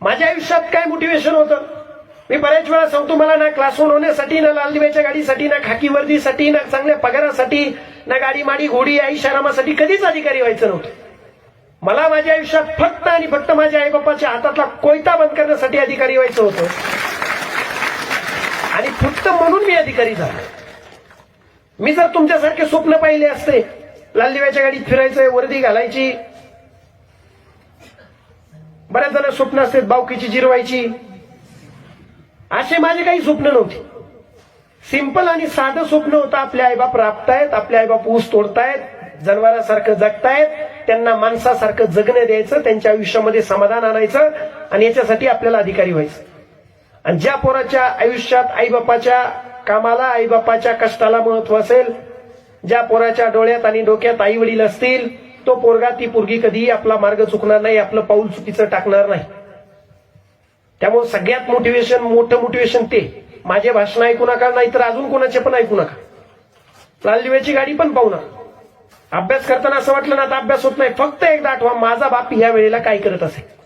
माझ्या आयुष्यात काय मोटिवेशन होतं? मी बऱ्याच वेळा सांगतो, मला ना क्लासहून होण्यासाठी, ना लाल दिव्याच्या गाडीसाठी, ना खाकी वर्दीसाठी, ना चांगल्या पगारासाठी, ना गाडी माडी घोडी ऐशारामासाठी कधीच अधिकारी व्हायचं नव्हतं. मला माझ्या आयुष्यात फक्त आणि फक्त माझ्या आईबापाच्या हातातला कोयता बंद करण्यासाठी अधिकारी व्हायचं होतं. आणि फक्त म्हणून मी अधिकारी झालो. मी जर तुमच्यासारखे स्वप्न पाहिले असते, लाल दिव्याच्या गाडीत फिरायचंय, वर्दी घालायची, बऱ्याच जण स्वप्न असतात बावकीची जिरवायची, असे माझे काही स्वप्न नव्हते. सिंपल आणि साधं स्वप्न होतं. आपले आईबाप राबतायत, आपले आईबाप ऊस तोडतायत, जनावरांसारखं जगतायत, त्यांना माणसासारखं जगणं द्यायचं, त्यांच्या आयुष्यामध्ये समाधान आणायचं आणि याच्यासाठी आपल्याला अधिकारी व्हायचं. आणि ज्या पोराच्या आयुष्यात आईबापाच्या कामाला, आईबापाच्या कष्टाला महत्व असेल, ज्या पोराच्या डोळ्यात आणि डोक्यात आई वडील असतील, तो पोरगा, ती पोरगी कधीही आपला मार्ग चुकणार नाही, आपलं पाऊल चुकीचं टाकणार नाही. त्यामुळे सगळ्यात मोठं मोटिवेशन ते. माझे भाषण ऐकू नका, नाहीतर अजून कोणाचे पण ऐकू नका. लाल दिव्याची गाडी पण पाहू नका. अभ्यास करताना असं वाटलं ना, आता अभ्यास होत नाही, फक्त एकदा आठवा, माझा बाप या वेळेला काय करत असेल.